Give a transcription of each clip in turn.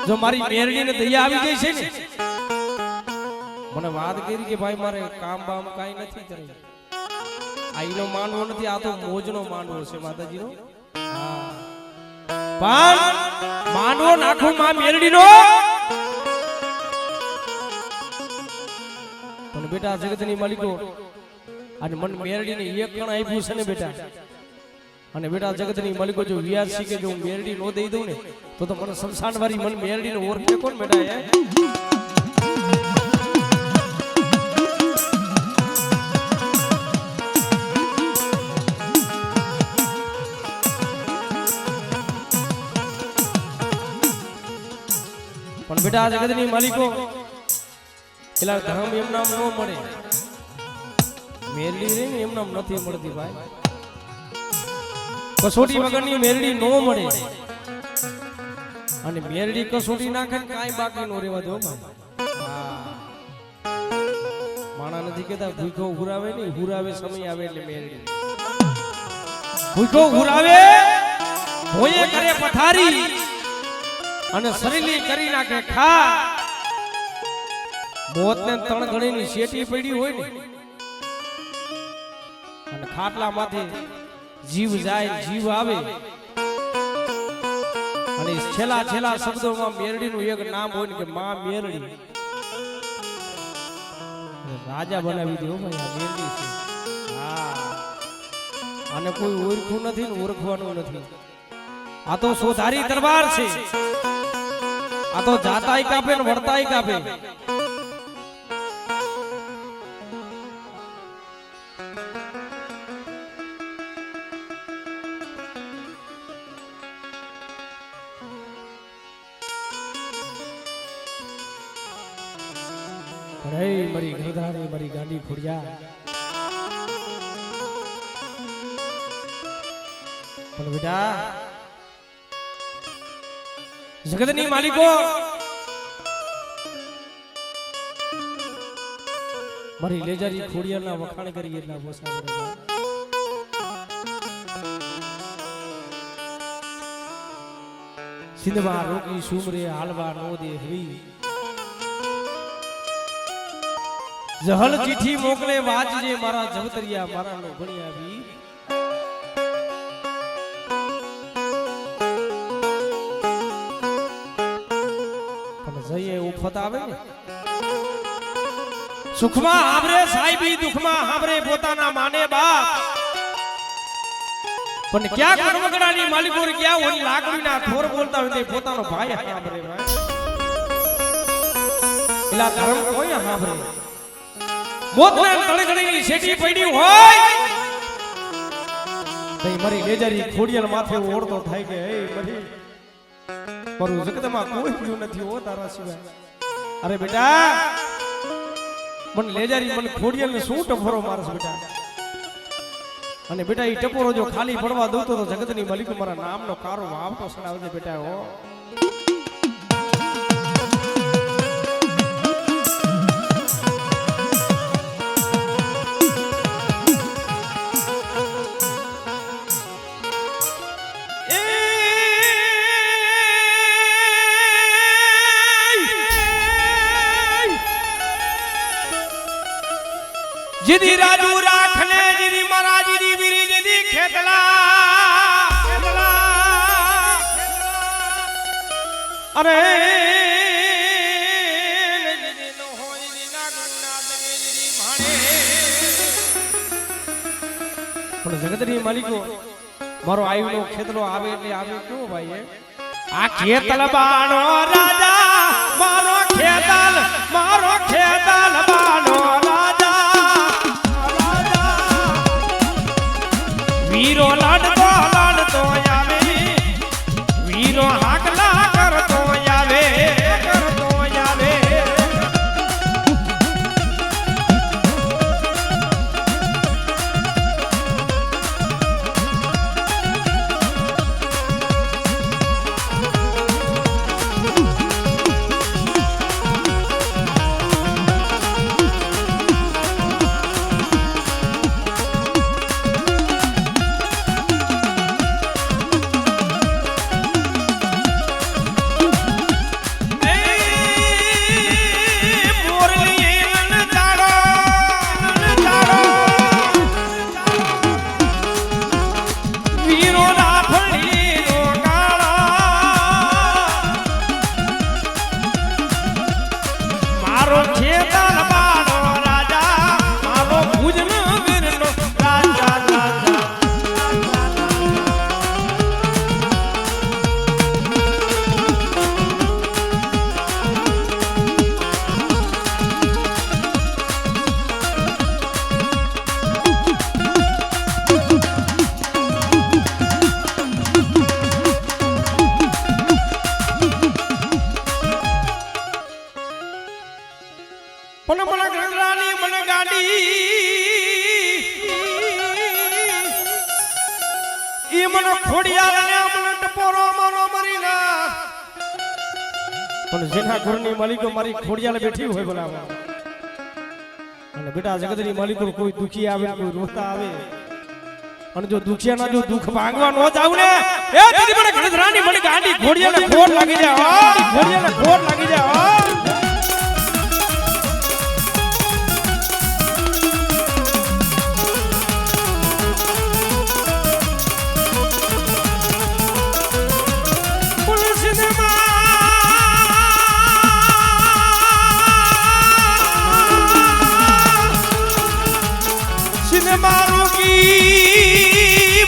જો મારી મેરડી ને દયા આવી ગઈ છે ને, મને વાત કરી કે ભાઈ મારે કામ બામ કાઈ નથી કરે, આઈનો માંડવો નથી, આ તો મોજનો માંડવો છે માતાજીનો. હા પણ માંડવો નાખું માં મેરડીનો, પણ બેટા જગતની માલિકો અને મન મેરડીને એક કણ આપ્યું છે ને બેટા, અને બેટા જગતની માલિકો જો વ્યાસી કે જો મેરડી નો દઈ દઉં ને તો મને સંસાર વાળી મન મેરડીને ઓળખે કોણ બેટા? પણ બેટા જગતની માલિકો પેલા ધર્મ એમ નામ ન મળે, મેરડી રે એમ નામ નથી મળતી ભાઈ, કસોટી વગરની મેરડી નો મળે, અને મેરડી કસોટી નાખે ને કાંઈ બાકી નો રહેવા દો. માણા નથી કેતા ભૂખો હુરાવે નહીં, હુરાવે સમય આવે એટલે મેરડી ભૂખો હુરાવે, ભોયે કરે પથારી અને શરીલી કરી નાખે ખા. મોત ને ત્રણ ઘણીની શેટી પડી હોય ને, અને ખાટલા માંથી જીવ જાય જીવ આવે, અને છેલ્લા છેલ્લા શબ્દોમાં મેરડીનું એક નામ હોય ને કે માં મેરડી, રાજા બનાવી દે ભાઈ આ મેરડી છે. હા આને કોઈ ઓળખું નથી ને ઓળખવાનું નથી, આ તો સોધારી દરબાર છે, આ તો જાતાય કાપે ને વળતાય કાપે. મારી ગરધારી મારી ગાંડી ખોડિયા, પણ બેટા જગતની માલિકો મારી લેજારી ખોડિયાના વખાણ કરી એટલા બોસા સિંધમાં રોકી સુમરે હાલવા નો દે હવી, જહલ ચીઠી મોકલે વાજજે મારા જવતરિયા મારા નો ભણ્યા વી. પણ જઈએ ઉફત આવે ને, સુખમાં હાંભરે સાહેબી, દુખમાં હાંભરે પોતાના માને બાપ, પણ ક્યાં કણવગડાની માલિકો ક્યાં હોય લાકડીના ઠોર બોલતા હોય પોતાનો ભાઈ હાંભરે ભાઈ. એલા ધર્મ કોઈ હાંભરે, મોતના તળગડીની શેટી પડી હોય તઈ મારી લેજારી ખોડિયાલ માથે ઓળતો થાય કે એ મરી મારું જગતમાં કોઈ પ્યું નથી હો તારા સિવાય. અરે બેટા મન લેજારી મન ખોડિયાલ ને શું ટપોરો મારસ બેટા, અને બેટા ઈ ટપોરો જો ખાલી પડવા દઉં તો જગતની માલિકો મારા નામનો કારો આવતો સડાવજે બેટા. હો જીદી રાજુ રાખને જીદી મારા જીદી વીરી જીદી ખેતલા અરે જીદી નો હોય જીના ગુના દને જીદી ભાણે. પણ જગતની માલિકો મારો આયુનો ખેતલો આવે એટલે આવે કેવો ભાઈ, આ ખેતલ બાણો રાજા મારો ખેતલ બાણો વીરો લાડતો આવે, વીરો હાકલા કરતો આવે. મોનો મોનો મરી ના પણ જેના ઘરની માલિકો મારી ખોડિયાલે બેઠી હોય બોલાવા અને બેટા જગતની માલિકો કોઈ દુખી આવે કોઈ રોતા આવે અને જો દુખિયાના જો દુખ ભાંગવા નો જાવ ને એ દીદી મને ગણધરાની મને ગાંડી ઘોડિયાને ખોટ લાગી જાય ઘોડિયાને ખોટ લાગી જાય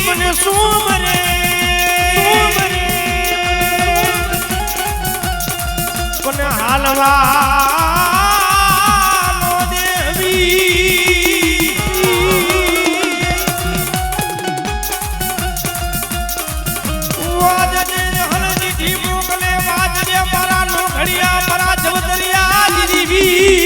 મને સોમરે મને હાલવા દેવી વાજને હલદી થી મોકલે વાજને મારા નો ઘડિયા મારા જવદરિયા દીવી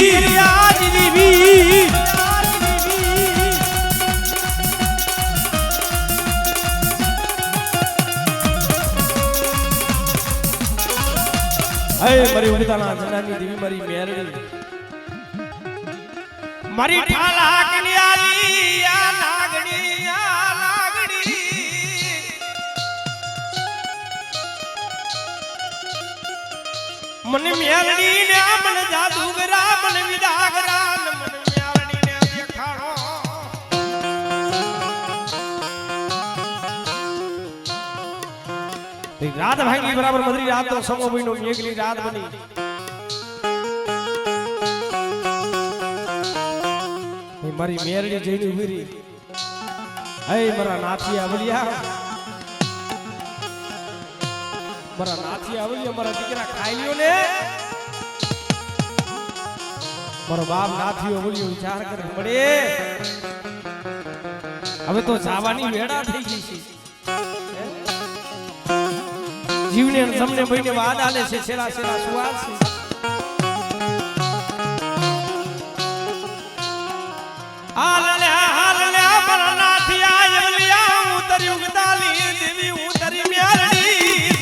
હે મારી ઉગતાના જનાની દેવી મારી મેરડી મારી ઠાલા કન્યાલી આ લાગણી મને મેરડી ને મને જાદુગરા મને વિદાગરા મને મેરડી ને દેખાડો રાત ભાંગી બરાબર મધરી રાત તો સમો મહિનો એકલી રાત બની મારી મેરડી જઈને ઉભી રહી હે મારા નાથી આવલિયા મારા દીકરા ખાઈ લ્યો ને મારો બાપ નાથી આવલિયો વિચાર કરે પડે હવે તો જાવાની વેડા થઈ ગઈ છે જીવને તમને ભાઈને વાદ આલે છે છેલા સુવાદ છે હાલ લે મારા નાથી આવલિયા ઉતરી ઉગતાલી દેવી ઉતરી મેરડી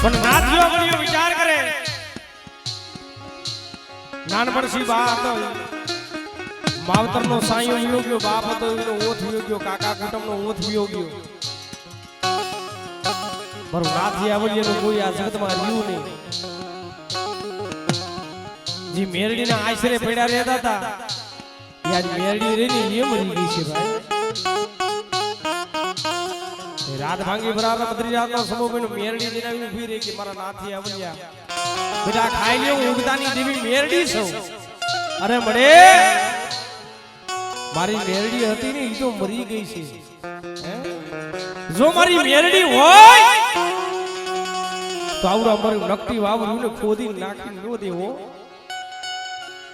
પણ નાથિયો બળિયો વિચાર કરે નાનપણથી બા હતો માવતરનો સાયો વિયો ગયો બાપ હતો એનો ઓથ વિયો ગયો કાકા કુટુંબનો ઓથ વિયો ગયો મારો નાથિયા બળિયાનો કોઈ આ જગતમાં રહ્યું નહીં જે મેરડીના આશરે પડ્યા રહેતા હતા યાર મેરડી રેની એ મરી ગઈ છે ભાઈ રાત ભાંગી બરાબર બદરી રાતનો સમો બનો મેરડી દિનાવી ઉભી રહી કે મારા નાથી આવલિયા બેટા ખાઈ લ્યો ઉગતાની દેવી મેરડી છો અરે મળે મારી મેરડી હતી ને ઈ તો મરી ગઈ છે જો મારી મેરડી હોય તો આવડા અમારું નકટી વાવરું ને ખોદી નાખી નો દેવો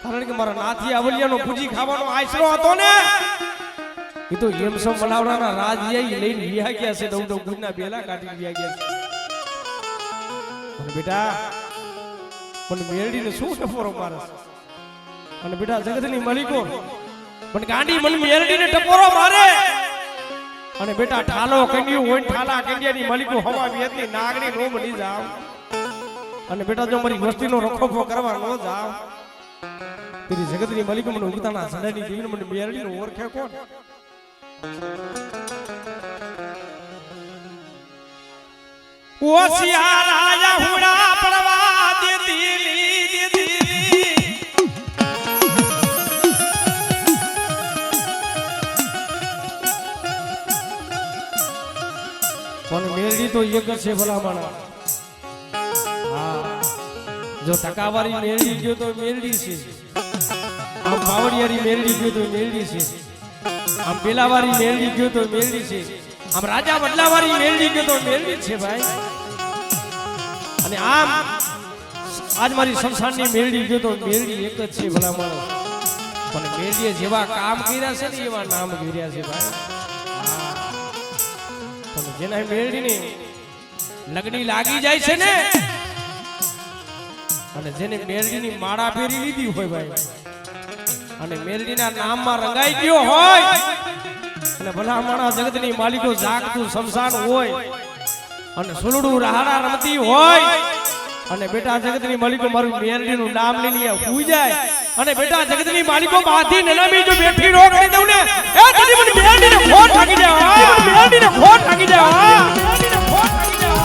કારણ કે મારા નાથી આવલિયાનો પૂજી ખાવાનો આશરો હતો ને એ તો એમસો મલાવડાના રાજ્ય લઈને વિયા ગયા છે દઉં ગુજના બેલા કાઢી વિયા ગયા છે અને બેટા પણ મેરડીને શું ટપોરો મારે અને બેટા જગતની માલિકો પણ ગાંડી મને મેરડીને ટપોરો મારે અને બેટા ઠાલો કન્યું હોય ઠાલા કન્યાની માલિકો હવા વેતની નાગણી નો બની જાવ અને બેટા જો મારી વસ્તીનો રખોફો કરવા નો જાવ તેરી જગતની માલિકો મને ઉગતાના સડાની દેવીને મને મેરડીનો ઓળખે કોણ ઓશિયાર આયા હુડા પડવા દેતી પણ મેરડી તો એક જ છે ભલામણ. હા, જો ટકાવારી મેરડી ગયો તો મેરડી છે, આમ પાવડિયારી મેરડી ગયો તો મેરડી છે, આમ પેલાવારી મેરડી ગયો તો મેરડી છે, આમ રાજા બદલાવારી મેરડી ગયો તો મેરડી છે ભાઈ. અને આમ આજ મારી સંસારની મેરડી ગયો તો મેરડી એક જ છે ભલામણ. પણ મેરડીએ જેવા કામ કર્યા છે ને એવા નામ કર્યા છે ભાઈ. જેના મેરડીની લગડી લાગી જાય છે ને, અને જેને મેરડીની માળા પહેરી લીધી હોય ભાઈ, અને મેરડીના નામમાં રંગાઈ ગયો હોય, અને ભલામણા જગતની માલિકો જાગતું શમશાન હોય, અને સુલડું રાહડા રમતી હોય, અને બેટા જગતની માલિકો મારું મેરડીનું નામ લઈને હુઈ જાય, અને બેટા જગતની માલિકો બાથી નનામી જો બેઠી રો કરી દઉં ને, એ તને મને મેરડીને ખોટ લાગી જાય, મેરડીને ખોટ લાગી જાય, મેરડીને ખોટ લાગી જાય.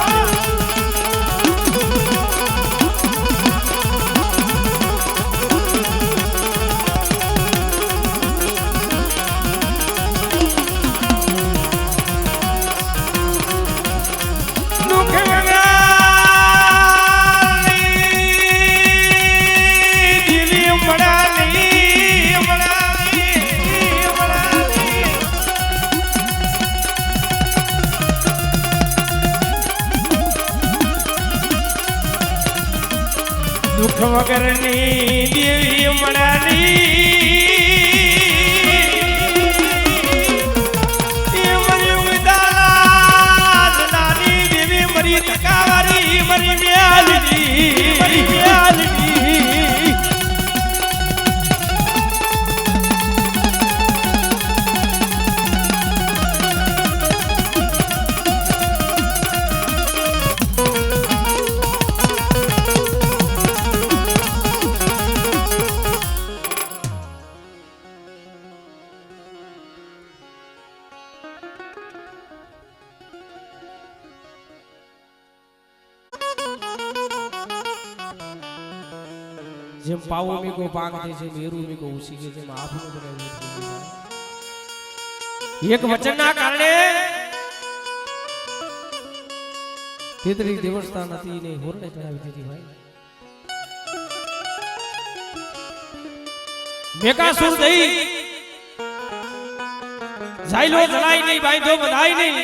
દુઃખ વગરની દેવી મળાની મરી ઉદાસનાની દેવી મરી ટકાવારી મરી મ્યાલની મરી મ્યાલની. જેમ પાવો મીકો પાક દે છે, મેરુ મીકો ઉસી કે જેમ આફનું બનાવ્યું એક વચનના કારણે તેતરી દેવસ્થાન હતી ને હોરને ચડાવી દીધી ભાઈ. મેકાસુર દઈ જાયલો જલાઈ નહીં, બાંધો બધાઈ નહીં.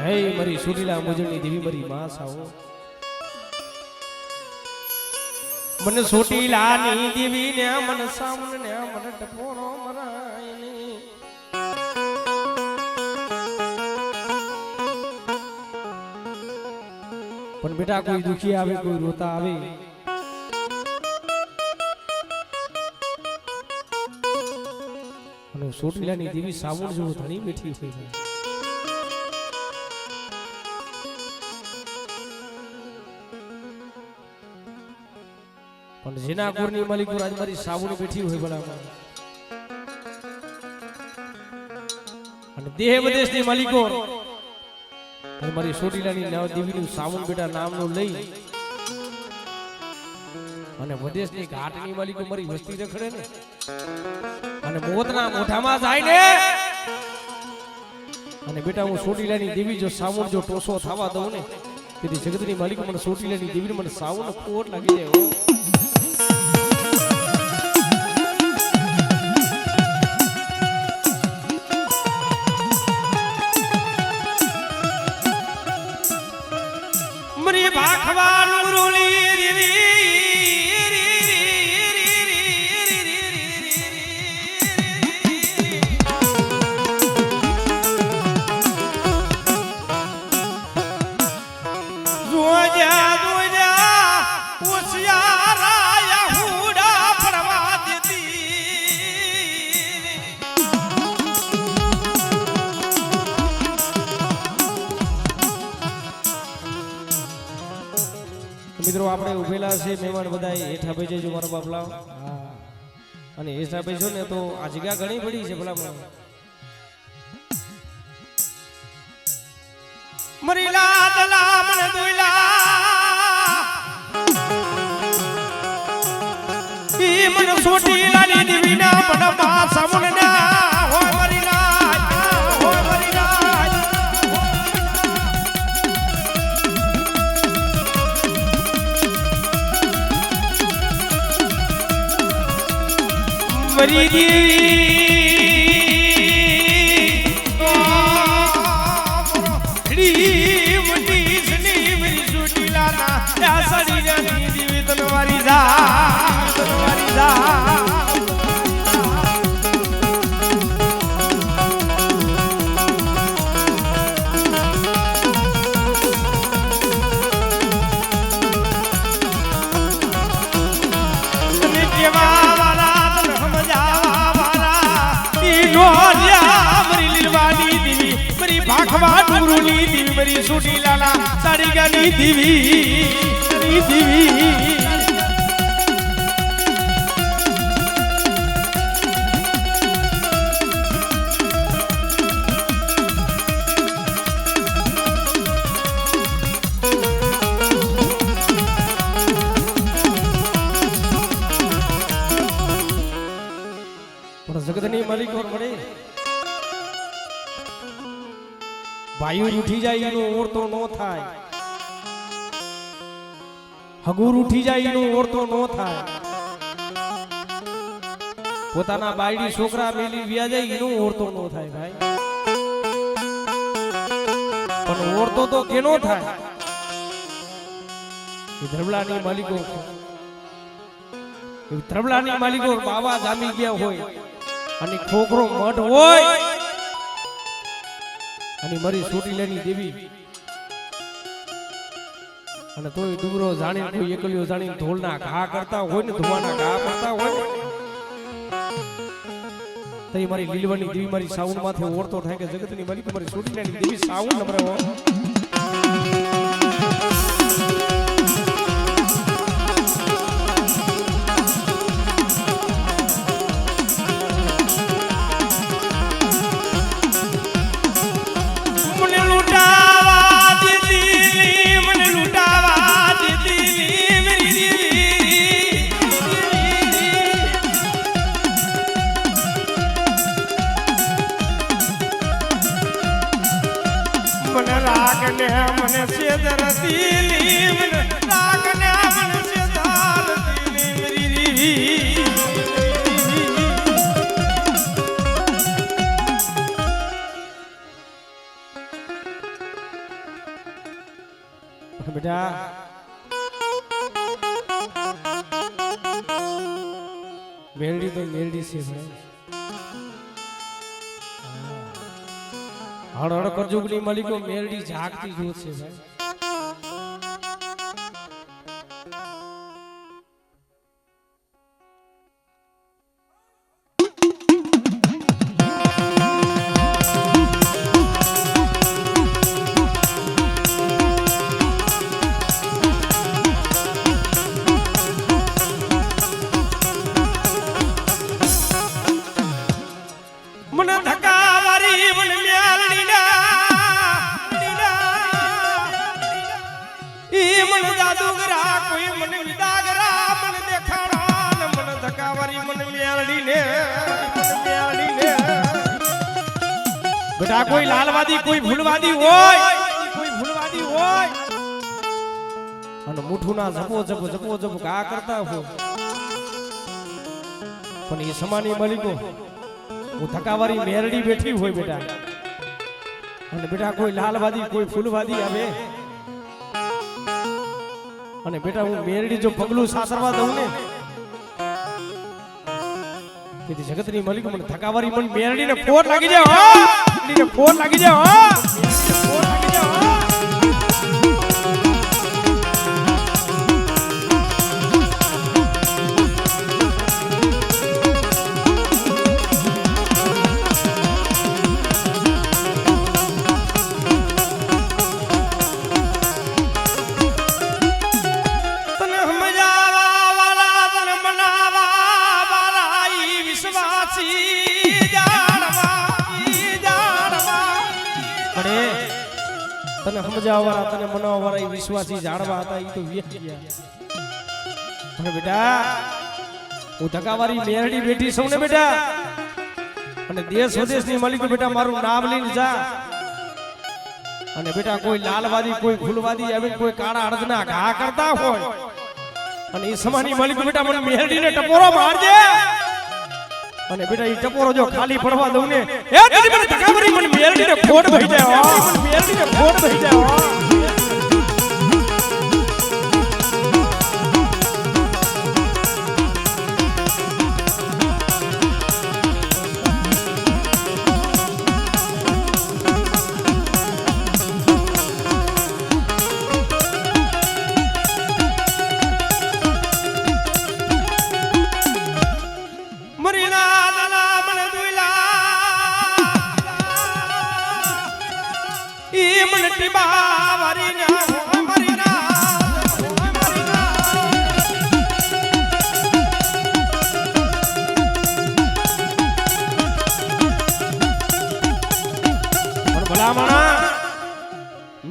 હે મારી સુરીલા મુજળની દેવી મારી માં સાવો, મને સોટીલાની દેવી ને મન સામન ને મન ટપોણો મરાયની. પણ બેટા કોઈ દુખી આવે, કોઈ રોતા આવે, અને સોટીલાની દેવી સાવણ જેવો ધણી બેઠી થઈ ગઈ. પણ જેના કુરની માલિકો આજ મારી સાવણ બેઠી હોય ભલામાં, અને દેહ વિદેશની માલિકો મારી સોટીલાની દેવીનું સાવણ બેટા નામનું લઈ, અને વિદેશની ઘાટની માલિકો મારી વસ્તી રખડે ને, અને મોતના મોઢામાં જાય ને, અને બેટા હું સોટીલાની દેવી જો સાવણ જો ટોસો થવા દઉં ને, તેથી જગતની માલિકો મને સોટીલાની દેવી મને સાવણ ખોટ લાગી જાય. મરી ભાખવાનું રૂલી મિત્રો આપણે ઉભેલા છે મહેમાન બધા હેઠા બેસી જજો મારા બાપલા. અને હેઠા બેસો ને તો આ જગ્યા ઘણી પડી છે ભલા. મરી લાદલા મને દુઈલા ઈ મને સોટી લાલી દીવીના મને પાસા મુનના હોય મરી લાજ હોય મરી લાજ મરી દેવી મરી સુટી લાલા સાડી ગાની દીવી દીવી જગતની માલિક મળે ભાઈઓ ઉઠી જાય એનો ઓરતો નો થાય હગુર ઉઠી જાય એનો ઓરતો નો થાય પોતાના બાયડી છોકરા મેલી વ્યા જાય એનો ઓરતો નો થાય ભાઈ પણ ઓરતો તો કેનો થાય એ ધરબલાની માલિકો ધરબલાની માલિકો બાવા જામી ગયા હોય અને છોકરો મઠ હોય અને મારી સોટી લેની દેવી અને તોય ડુબરો જાણી કોઈ એકલીઓ જાણી ઢોલના ઘા કરતા હોય ને ધુવાના ઘા કરતા હોય તઈ મારી લીલવાની દેવી મારી સાઉન્ડ માથે ઓરતો થાય કે જગતની માલિક મારી સોટી લેની દેવી સાઉન્ડ નંબર હો મને સેદર દીલી મને રાખને મને સેદાલ દીલી બેટા મેલડી તો મેલડી છે ભાઈ હળ હળ કરજુગની માલિકો મેલડી જાગતી જોત છે ભાઈ મને ધકાવારી મને મેલડી मन जादूगरा कोई मन विदागरा मन देखाड़ा मन धकावारी मन मेलडी ने बेटा कोई लालवादी कोई भूलवादी होय અને મુઠુના જપો જપ કા કરતા હો પણ એ સમાની માલિકો હું ધકાવારી મેરડી બેઠી હોય બેટા અને બેટા કોઈ લાલવાદી કોઈ ફૂલવાદી આવે અને બેટા હું મેરડી જો પગલું સાસરવા દઉં ને તેથી જગતની માલિકો મને ધકાવારી મને મેરડીને ફોર લાગી જાય હો મેરડીને ફોર લાગી જાય હો ફોર લાગી જાય હો તને સમજાવવાળા તને મનાવવાળા એ વિશ્વાસી જાણવા હતા એ તો વ્યાજ ગયા. અને બેટા હું ધકાવારી મેરડી બેઠી છું ને બેટા, અને દેશ વિદેશની માલિકો બેટા મારું નામ લઈને જા. અને બેટા કોઈ લાલવાદી કોઈ ફૂલવાદી આવે કોઈ કાળા અડદના ઘા કરતા હોય અને એ સમાની માલિકો બેટા મને મેરડીને ટપોરો મારજે. અને બેટા એ ટપોરો જો ખાલી પડવા દઉં ને એ તારી મને ધકાવારી મને મેરડીને ખોટ ભઈ જાય, મેરડીને ખોટ ભઈ જાય.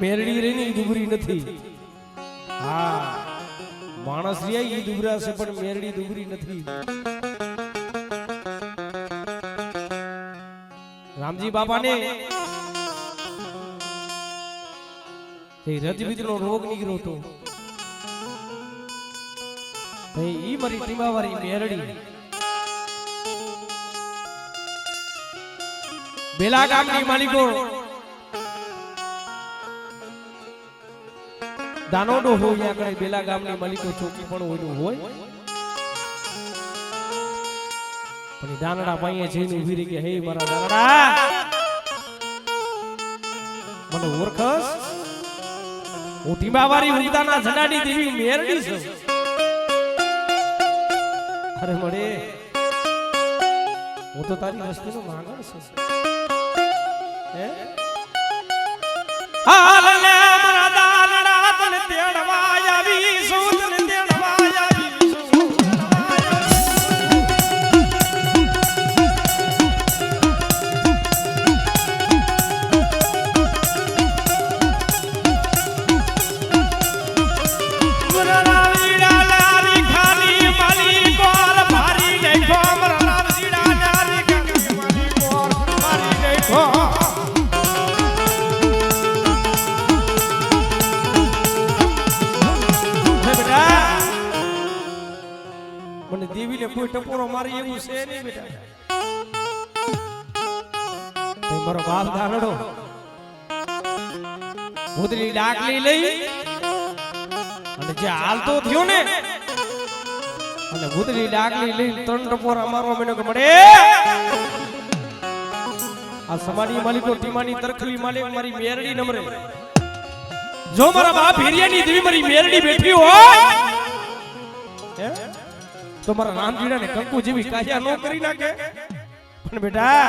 મેરડી રેની દુબરી નથી. હા માણસ રે ઈ દુબરા છે પણ મેરડી દુબરી નથી. રામજી બાપાને એ રજબીજનો રોગ નીકળ્યો હતો. ઈ મારી ટીમાવાળી મેરડી બેલા ગામની માલિકો દાનોડો હોય આગળ બેલા ગામની માલિકો ચોકી પણ હોય પણ દાનડા પાઈએ જઈને ઊભી રહી કે હે મારા દાનડા મને ઓળખસ? હું ટીમાવાળી ઉગતાના ઝંડાની દેવી મેરડી છું. અરે મળે હું તો તારી વસ્તીનો માંગણ છું. હે હાલ લે મારા દાનડા તને તેડવા આવી છું, તને તેડવા આવી છું. મને દેવીને કોઈ ટપોરો મારી એવું છે નહીં બેટા. મારો બાપ દાનડો ભૂતરી ડાકલી લઈ અને જે હાલતો થયો ને અને ભૂતરી ડાકલી લઈ 3 ટપોરા મારવા મને કે મળે આ સમાડી માલિકો ટીમાની તરખલી માલિક મારી મેરડી નમરે. જો મારા બાપ હિરિયાની દેવી મારી મેરડી બેઠી હોય તો મારા રામજીડાને કંકુ જેવી કાયા નો કરી નાખે. પણ બેટા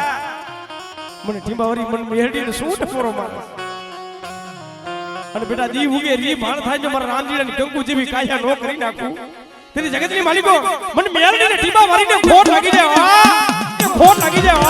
મને ટીમાવાળી મને મેરડીને શું ટપોરો મારે? અને બેટા દી ઉગે રી ભાણ થાય જો મારા રામજીડાને કંકુ જેવી કાયા નો કરી નાખું તેની જગતની માલિકો મને મેરડીને ટીમાવાળીને ખોટ લાગી જાય, ખોટ લાગી જાય.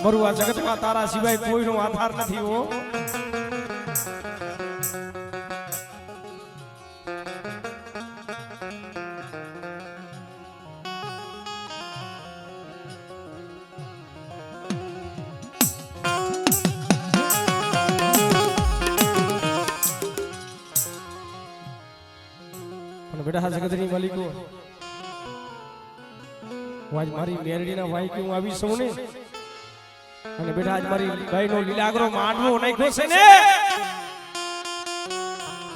મારું આ જગતમાં તારા સિવાય કોઈનો આધાર નથી હો. પણ બેટા જગતની માલિકો હું આજ મારી મેરડીના ભાઈ કે હું આવી છું ને અને બેટા આજ મારી ગાયનો લીલાગરો માંડવો નાખ્યો છે ને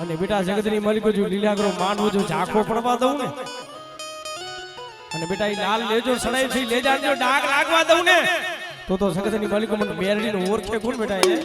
અને બેટા જગતની માલિકો જો લીલાગરો માંડવો જો ઝાંખો પડવા દઉં ને અને બેટા એ લાલ લેજો સડાઈ થી લે જાજો ડાગ લાગવા દઉં ને તો સગતની માલિકો મને મેરડીને ઓળખે કોણ બેટા એ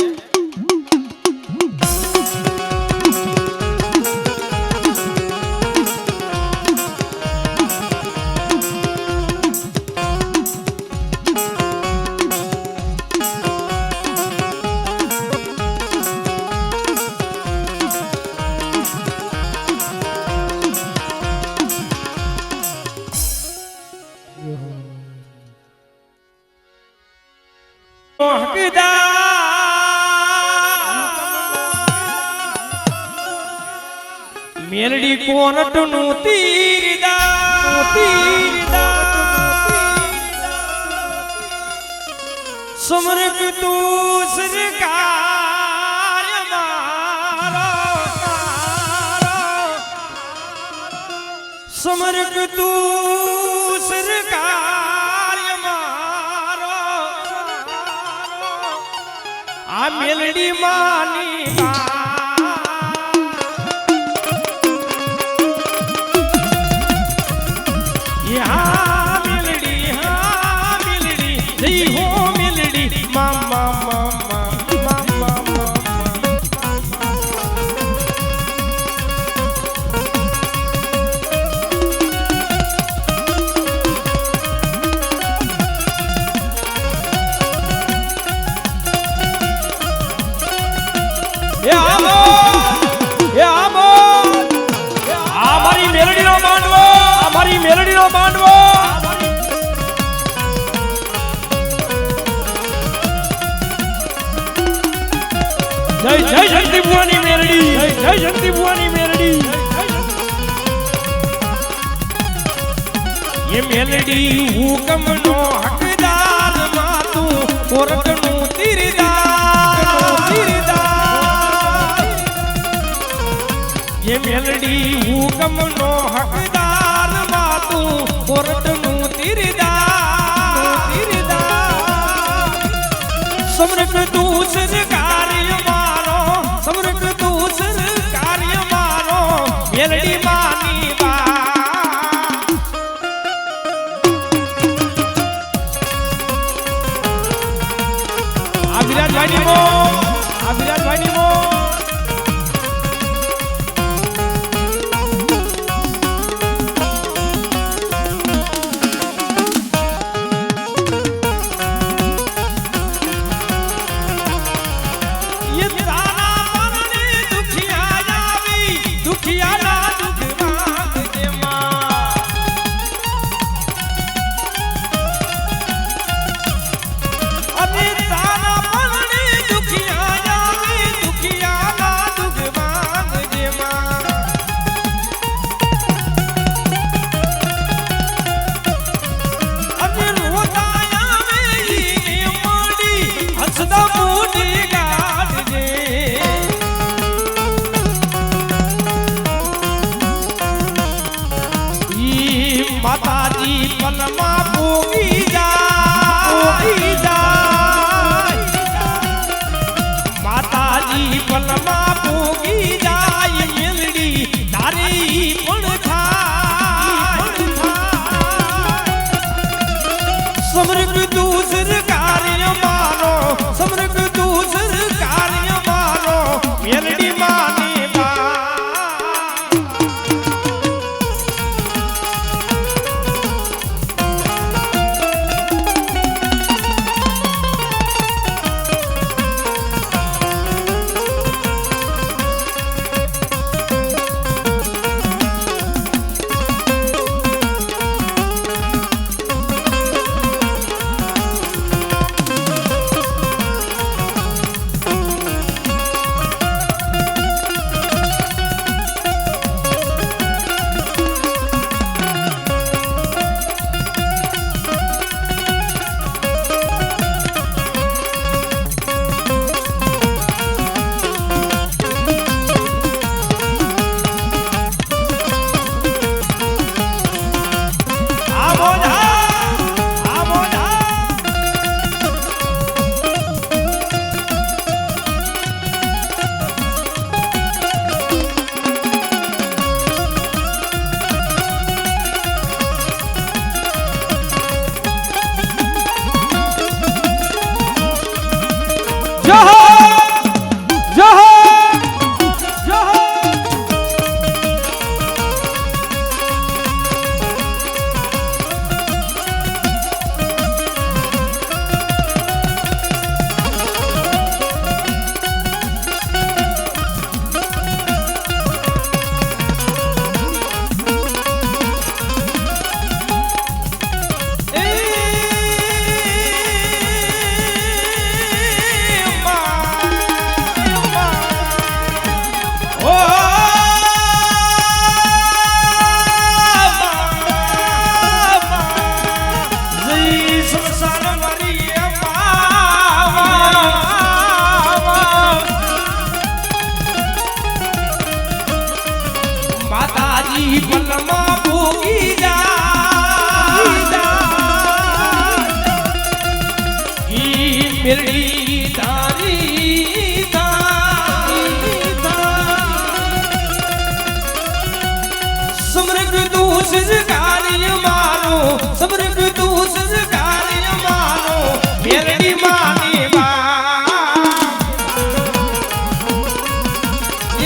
મેલડી કોનટનું તીરદા સમરક તું સરકાર મારો સમરક તું સરકાર મારો આ મેલડી માની મેલડીનો માંડવો જય જય શક્તિ ભુવાની મેલડી જય જય શક્તિ ભુવાની મેલડી ये मेलडी हुकमनो हकदार मातू कोरटनु तीरदार ये मेलडी हुकमनो हकदार मातू कोरटनु तीरदार समरक दूसर कार्य मारो समरक दूसर कार्य मारो मेलडी मानी बा વિરાજભાઈની મો આ વિરાજભાઈની મો ये तारा મને દુખિયા આવી દુખિયાના દુખ માંગજે માં અને માતાજી પલમાં પોગી જાય માતાજી પલમાં પોગી જાય મેલડી તારી પણ થાય સમરક દૂસર કાર્ય મારો સમરક દૂસર કાર્ય મારો મેલડી માને सन मरी माताजी पलमा भोगी जा मिर्डी तारी समृग तू सजकारी मानो समृग तू सजकारी मानो मेरडी माने बा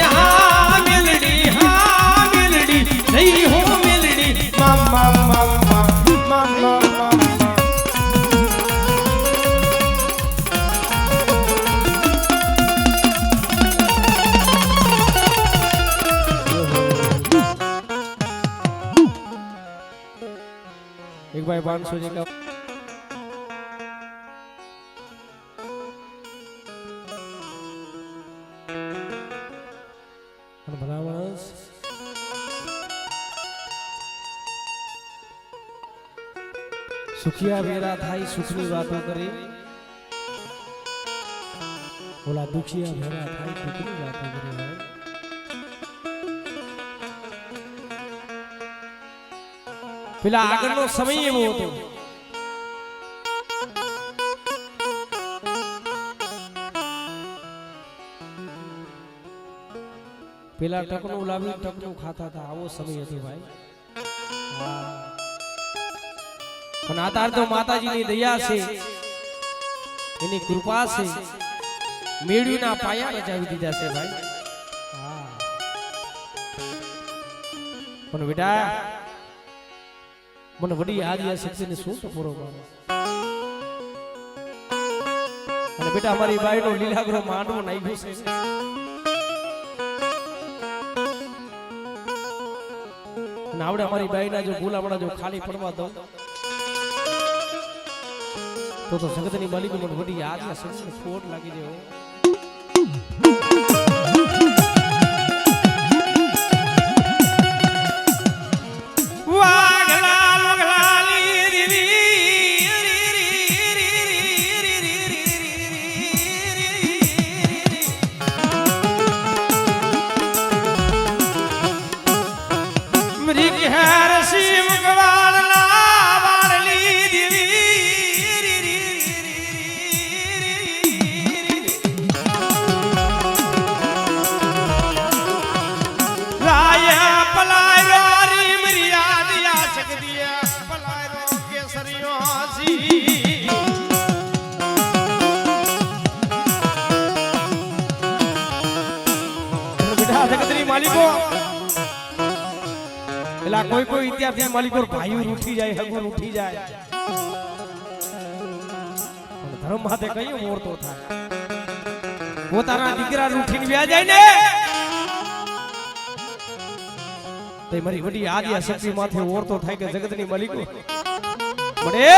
यहाँ मिलड़ी हाँ मिलड़ी नहीं हो मिलड़ी मामा मामा मामा एक भाई 500 जी का बनावस सुखिया वेरा थाई सुखनी बातों करे बोला दुखिया वेरा थाई दुखनी बातों करे પેલા આગળનો સમય એવો હતો પેલા ટકનું લાવી ટકનું ખાતા હતા આવો સમય હતો ભાઈ પણ આતાર તો માતાજીની દયા છે એની કૃપા છે મેળવીના પાયા રચાવી દીધા છે ભાઈ પણ બેટા મને વડી આદિયા શક્તિને શું ટપોરો મારો અને બેટા અમારી બાઈનો લીલાગ્રો માંડવો નાખ્યો છે અને આવડે અમારી બાઈના જો ગુલામડા જો ખાલી પડવા દઉં તો જગતની માલિક મને વડી આદિયા શક્તિને ખોટ લાગી જાય मालिको एला कोई कोई इत्यादि मालिको भाई उठी जाए हगुर उठी जाए धर्म माथे कयो मोरतो थाय पोताना दीकरा उठीने व्या जाय ने ते मारी वडी आदिया शक्ति माथे ओरतो थाय के जगतनी मालिको बड़े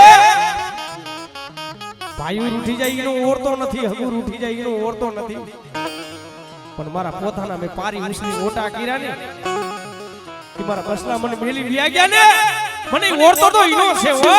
भाई उठी जाय इनो ओरतो नथी हगुर उठी जाय इनो ओरतो नथी पण मारा पोताना में पारी उसनी ओटा कीरा ने कि मारा बसला मन मेली व्या गया ने मने ओरतो तो इनो छे ओ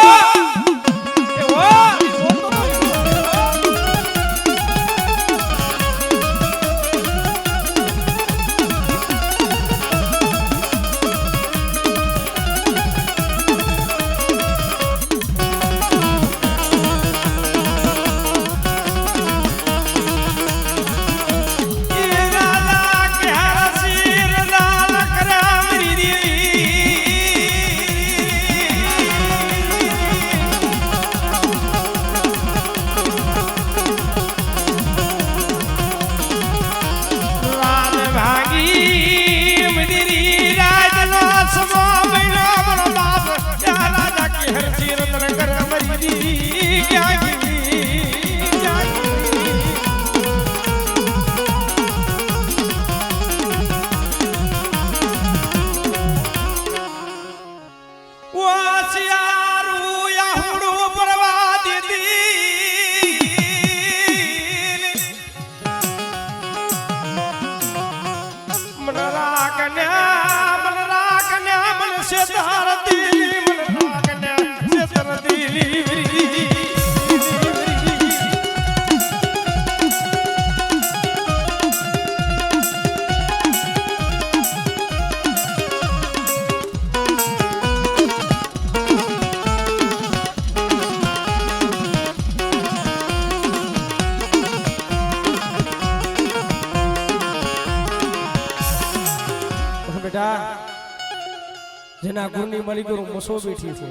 એના ગુણની માલિકો મસો બેઠી છે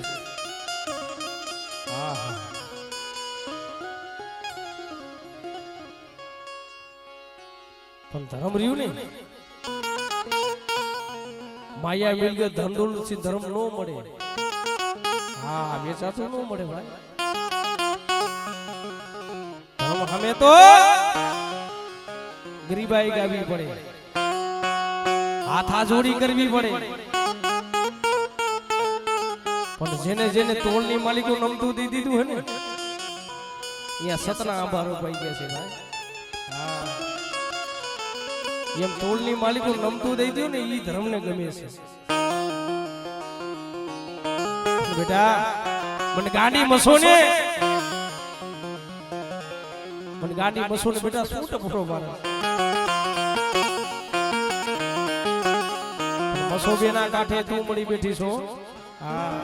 પણ ધર્મ રહ્યું ને માયા મિલ ગયો ધંધોલ થી ધર્મ નો મળે હા વેચાતું નો મળે ભાઈ ધર્મ હમે તો ગરીબાઈ ગાવી પડે હાથા જોડી કરવી પડે પણ જેને જેને તોલની માલિકો નમતું દઈ દીધું હે ને અહીંયા સતના આભારો પાઈ ગયા છે ભાઈ હા એમ તોલની માલિકો નમતું દઈ દઉં ને એ ધર્મને ગમે છે બેટા મને ગાડી મસો ને મને ગાડી મસો ને બેટા શું ટપરો મારે મસો બેના કાંઠે તું મળી બેઠી છો હા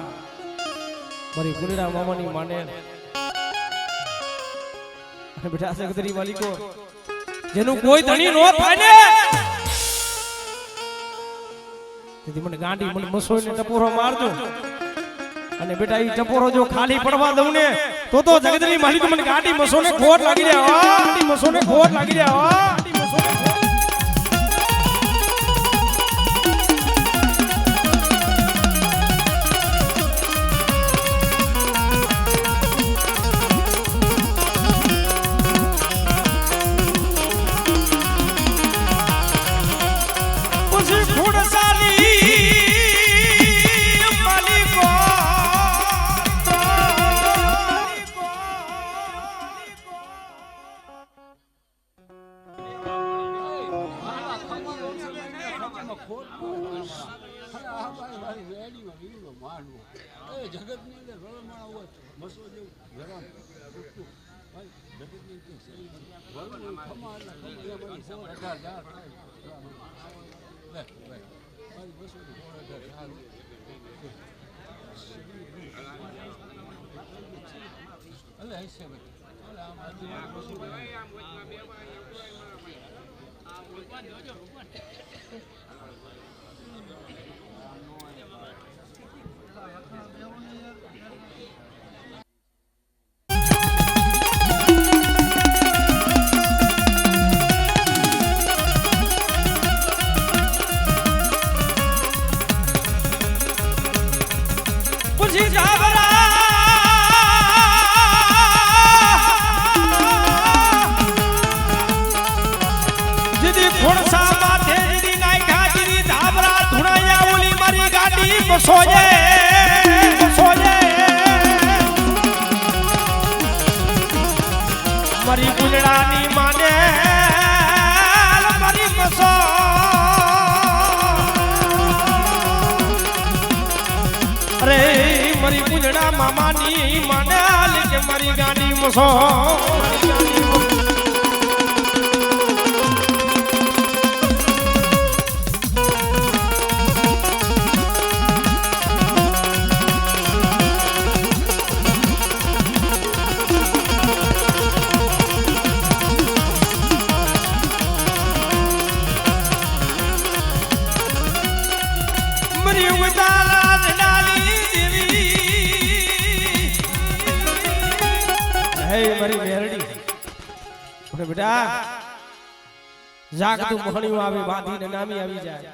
મારી ગુણીરા મામાની માને બેટા સગદરી માલિકો જેનું કોઈ ધણી નો થાય ને તેથી મને ગાંડી મને મસોઈને ટપોરો મારજો અને બેટા ઈ ટપોરો જો ખાલી પડવા દઉં ને તો જગદરી માલિક મને ગાંડી મસોને ખોટ લાગી જાય ગાંડી મસોને ખોટ લાગી જાય ગાંડી મસોને મારી ગુંજડાની માને મારી મસો અરે મારી ગુંજડા મામાની માને કે મારી ગાડી મસો મારી મેરડી બેટા જાગતું મોહણીઓ આવે બાંધીને નામી આવી જાય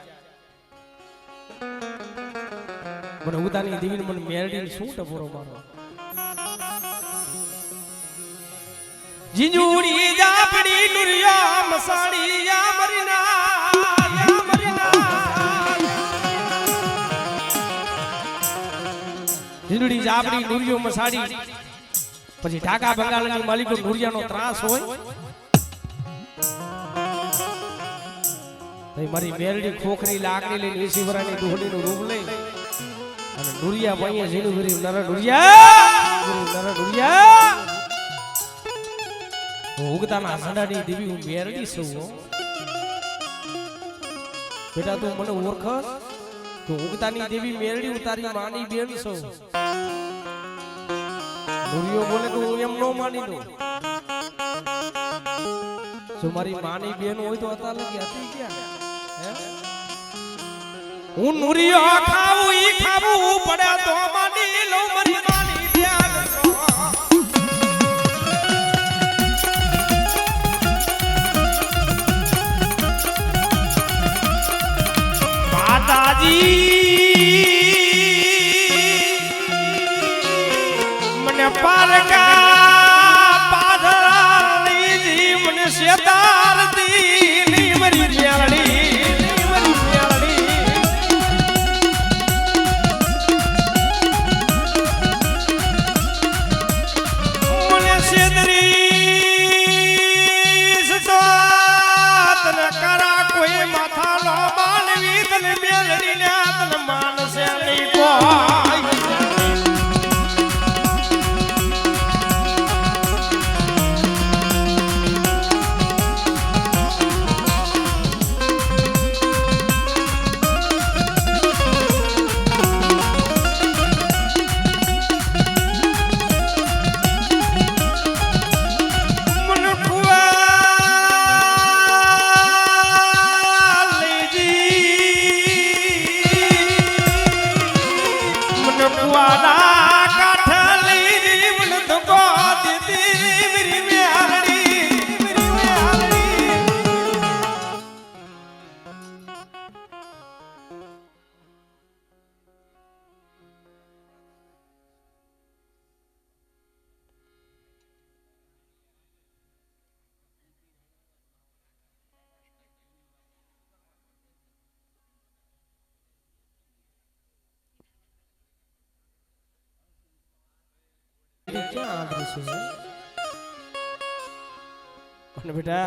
મને ઉતાની દેવીને મને મેરડી શું ટપોરો મારો જીંજુડી જાપડી નુરિયા મસાડી યા મરીના જીંજુડી જાપડી નુરિયો મસાડી પછી ઢાકા બંગાળની માલિકો નુરિયાનો ત્રાસ હોય ભાઈ મારી મેરડી ખોખરી લાકડી લઈને ઈસીવરાની દોહડીનું રૂપ લઈ અને નુરિયા ભાઈએ જીનું ભરી નર નુરિયા ઉગતાના ઝંડાની દેવી હું મેરડી છું બેટા તું મને ઓળખસ તો ઉગતાની દેવી મેરડી ઉતારી માની બેન છું નુરિયો બોલે તો હું એમ નો માની દઉં જો મારી માની બેન હોય તો હતા લગી હતી ક્યાં હે હું નુરિયો ખાવું ઈ ખાવું પડે તો માની લઉં મારી માની ધ્યાન મને પારકા પાધરાની જી મને શેતાર દી મરી મ્યાળી મને શેતરી સતત કરા કોઈ માથા નો માનવી તને મેલડી ને તને માનસે નહીં કોઈ क्या आदर्श है અને બેટા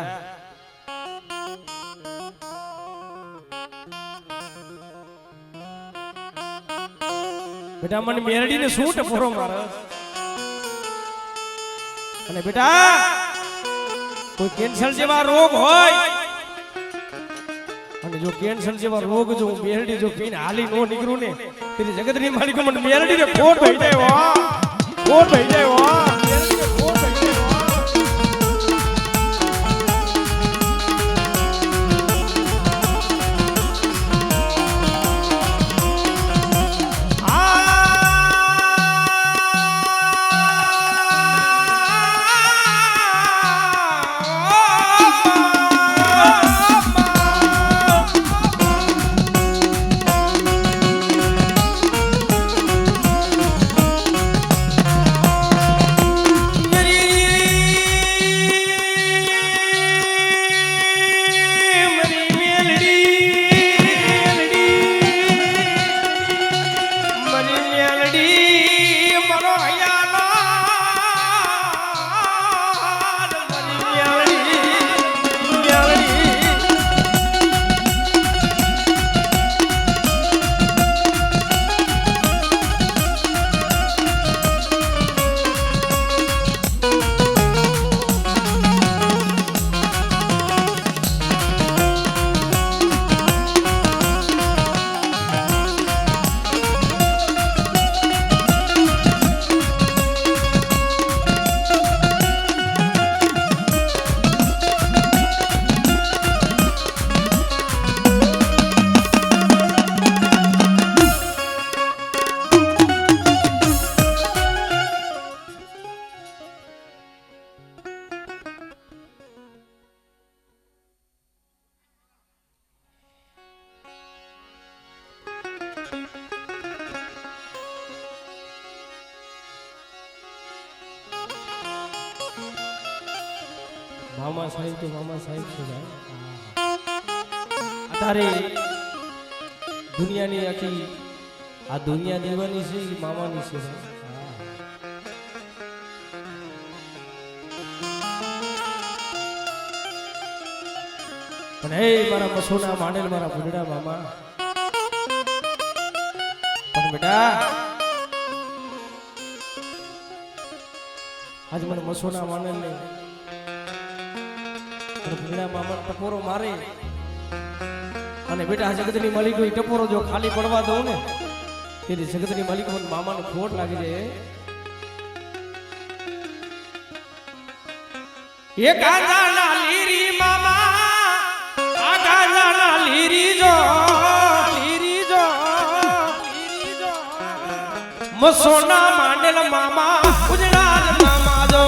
મને મેરડીને શું ટપોરો મારસ અને બેટા કોઈ કેન્સર જેવા રોગ હોય અને જો કેન્સર જેવા રોગ જો મેરડી જો પીને હાલી નો નીકળું ને તેરી જગતની માલિક મને મેરડીને ખોટ થઈ જાય વાહ ખોટ થઈ જાય વાહ મેરડીને ખોટ થઈ જાય મામા સાહેબ તો મામા સાહેબ છે અત્યારે દુનિયાની આખી આ દુનિયા દેવાની છે મામાની છે પણ હે મારા મસોના માંડેલ મારા ભૂંડા મામા પણ બેટા આજ મને મસોના માંડેલ ને ભૂંડા મામા ટપોરો મારે અને બેટા જગતની માલિક નો ટપોરો જો ખાલી પડવા દઉં ને તેની જગતની માલિક મને મામાને ખોટ લાગી જાય એ ગાંજાના લીરી મામા આ ગાંજાના લીરી જો સોના માંડેલ મામા ગુજરાત મામા જો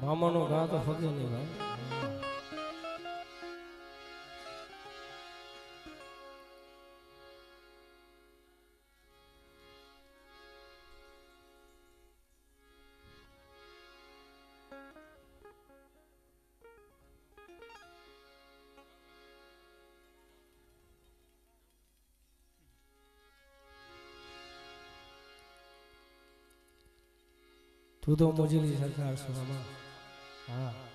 મામાનો ગા તો ફગે નહીં ભાઈ તું તો મોજીલી સરકાર છો મામા હા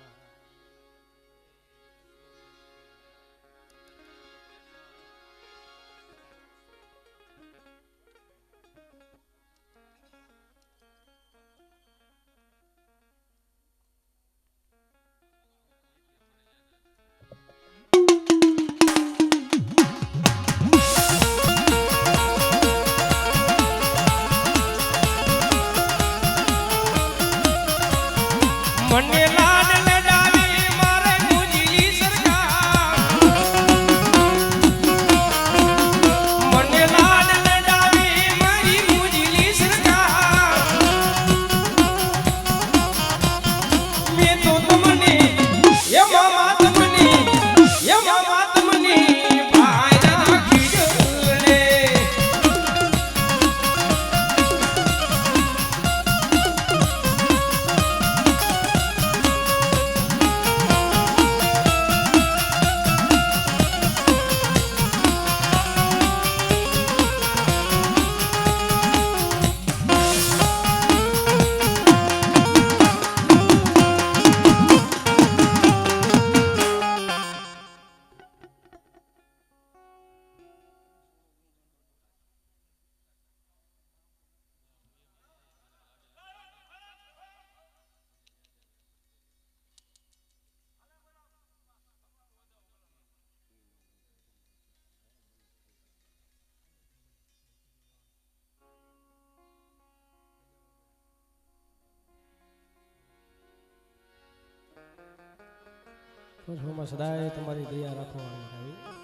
મને લાડ લડાવી મારે મુજલી સરકાર મને લાડ લડાવી મારી મુજલી સરકાર મેં તો તમને એ મામા તમને ભાઈ રાખી રે સદાય તમારી દયા રાખવાની